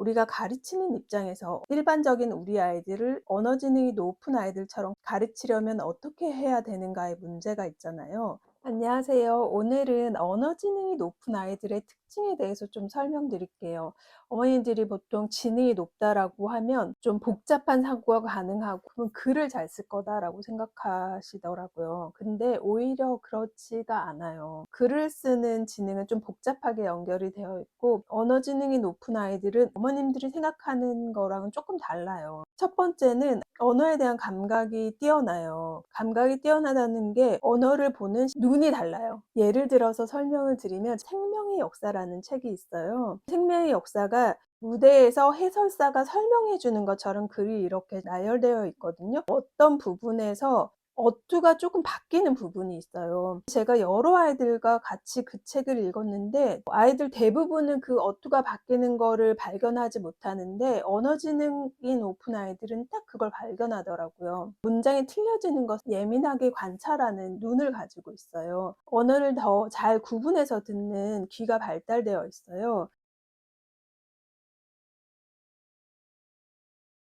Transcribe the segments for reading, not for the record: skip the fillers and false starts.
우리가 가르치는 입장에서 일반적인 우리 아이들을 언어 지능이 높은 아이들처럼 가르치려면 어떻게 해야 되는가에 문제가 있잖아요. 안녕하세요. 오늘은 언어 지능이 높은 아이들의 특징에 대해서 좀 설명드릴게요. 어머님들이 보통 지능이 높다라고 하면 좀 복잡한 사고가 가능하고 그럼 글을 잘 쓸 거다라고 생각하시더라고요. 근데 오히려 그렇지가 않아요. 글을 쓰는 지능은 좀 복잡하게 연결이 되어 있고 언어 지능이 높은 아이들은 어머님들이 생각하는 거랑은 조금 달라요. 첫 번째는 언어에 대한 감각이 뛰어나요. 감각이 뛰어나다는 게 언어를 보는 눈이 달라요. 예를 들어서 설명을 드리면 생명의 역사라는 책이 있어요. 생명의 역사가 무대에서 해설사가 설명해 주는 것처럼 글이 이렇게 나열되어 있거든요. 어떤 부분에서 어투가 조금 바뀌는 부분이 있어요. 제가 여러 아이들과 같이 그 책을 읽었는데 아이들 대부분은 그 어투가 바뀌는 거를 발견하지 못하는데 언어 지능이 높은 아이들은 딱 그걸 발견하더라고요. 문장이 틀려지는 것을 예민하게 관찰하는 눈을 가지고 있어요. 언어를 더 잘 구분해서 듣는 귀가 발달되어 있어요.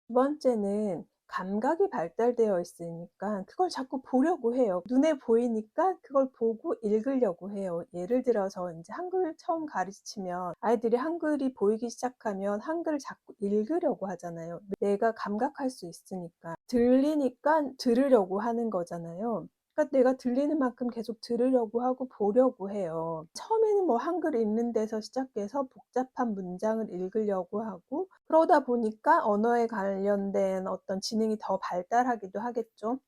두 번째는 감각이 발달되어 있으니까 그걸 자꾸 보려고 해요. 눈에 보이니까 그걸 보고 읽으려고 해요. 예를 들어서 인제 한글 처음 가르치면 아이들이 한글이 보이기 시작하면 한글을 자꾸 읽으려고 하잖아요. 내가 감각할 수 있으니까. 들리니깐 들으려고 하는 거잖아요. 그러니까 내가 들리는 만큼 계속 들으려고 하고 보려고 해요. 처음에는 뭐 한글 읽는 데서 시작해서 복잡한 문장을 읽으려고 하고 그러다 보니까 언어에 관련된 어떤 지능이 더 발달하기도 하겠죠.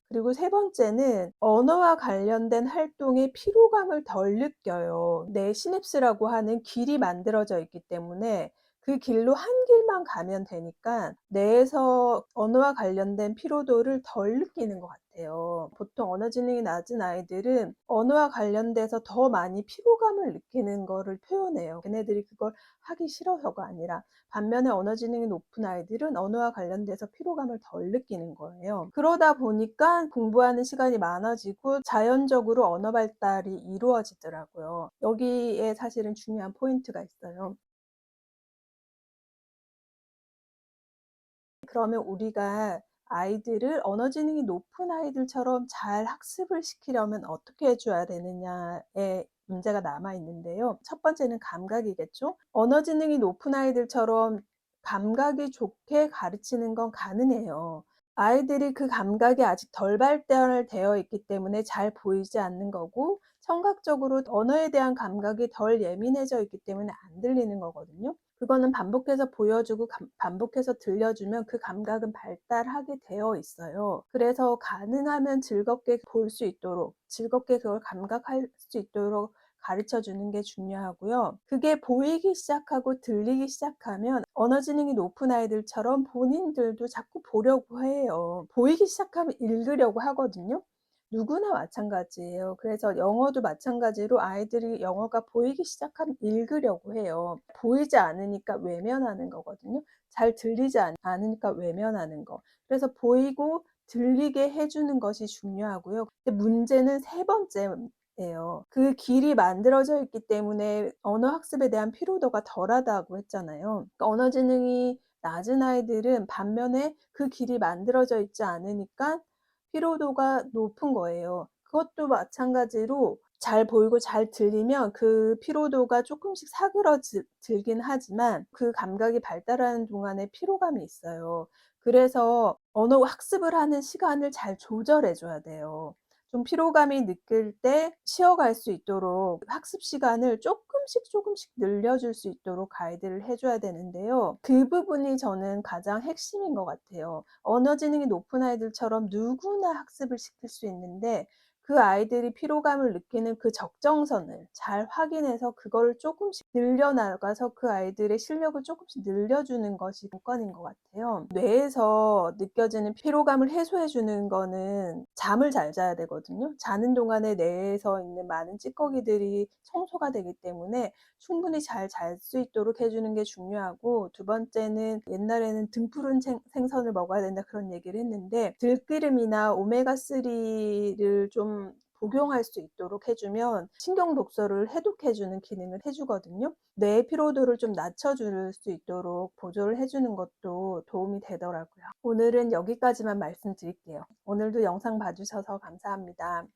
그리고 세 번째는 언어와 관련된 활동에 피로감을 덜 느껴요. 뇌 시냅스라고 하는 길이 만들어져 있기 때문에 그 길로 한 길만 가면 되니까 뇌에서 언어와 관련된 피로도를 덜 느끼는 것 같아요. 보통 언어 지능이 낮은 아이들은 언어와 관련돼서 더 많이 피로감을 느끼는 거를 표현해요. 걔네들이 그걸 하기 싫어서가 아니라. 반면에 언어 지능이 높은 아이들은 언어와 관련돼서 피로감을 덜 느끼는 거예요. 그러다 보니까 공부하는 시간이 많아지고 자연적으로 언어 발달이 이루어지더라고요. 여기에 사실은 중요한 포인트가 있어요. 그러면 우리가 아이들을 언어 지능이 높은 아이들처럼 잘 학습을 시키려면 어떻게 해 줘야 되느냐에 문제가 남아 있는데요. 첫 번째는 감각이겠죠. 언어 지능이 높은 아이들처럼 감각이 좋게 가르치는 건 가능해요. 아이들이 그 감각이 아직 덜 발달되어 있기 때문에 잘 보이지 않는 거고 청각적으로 언어에 대한 감각이 덜 예민해져 있기 때문에 안 들리는 거거든요. 그거는 반복해서 보여주고 반복해서 들려주면 그 감각은 발달하게 되어 있어요. 그래서 가능하면 즐겁게 볼 수 있도록 즐겁게 그걸 감각할 수 있도록 가르쳐 주는 게 중요하고요. 그게 보이기 시작하고 들리기 시작하면 언어 지능이 높은 아이들처럼 본인들도 자꾸 보려고 해요. 보이기 시작하면 읽으려고 하거든요. 누구나 마찬가지예요. 그래서 영어도 마찬가지로 아이들이 영어가 보이기 시작하면 읽으려고 해요. 보이지 않으니까 외면하는 거거든요. 잘 들리지 않으니까 외면하는 거. 그래서 보이고 들리게 해 주는 것이 중요하고요. 근데 문제는 세 번째예요. 그 길이 만들어져 있기 때문에 언어 학습에 대한 피로도가 덜하다고 했잖아요. 그러니까 언어 지능이 낮은 아이들은 반면에 그 길이 만들어져 있지 않으니까 피로도가 높은 거예요. 그것도 마찬가지로 잘 보이고 잘 들리면 그 피로도가 쪼끔씩 들긴 하지만 그 감각이 발달하는 동안에 피로감이 있어요. 그래서 언어 학습을 하는 시간을 잘 조절해 줘야 돼요. 좀 피로감이 느낄 때 쉬어갈 수 있도록 학습 시간을 쪼끔씩 늘려줄 수 있도록 가이드를 해 줘야 되는데요. 그 부분이 저는 가장 핵심인 것 같아요. 언어 지능이 높은 아이들처럼 누구나 학습을 시킬 수 있는데 그 아이들이 피로감을 느끼는 그 적정선을 잘 확인해서 그거를 쪼끔씩 늘려나가서 그 아이들의 실력을 쪼끔씩 늘려주는 것이 관건인 것 같아요. 뇌에서 느껴지는 피로감을 해소해 주는 거는 잠을 잘 자야 되거든요. 자는 동안에 뇌에서 있는 많은 찌꺼기들이 청소가 되기 때문에 충분히 잘 잘 수 있도록 해 주는 게 중요하고 두 번째는 옛날에는 "등푸른 생선을 먹어야 된다." 그런 얘기를 했는데 들기름이나 오메가 3를 좀 복용할 수 있도록 해 주면 신경 독소를 해독해 주는 기능을 해 주거든요. 뇌의 피로도를 좀 낮춰 줄 수 있도록 보조를 해 주는 것도 도움이 되더라고요. 오늘은 여기까지만 말씀드릴게요. 오늘도 영상 봐 주셔서 감사합니다.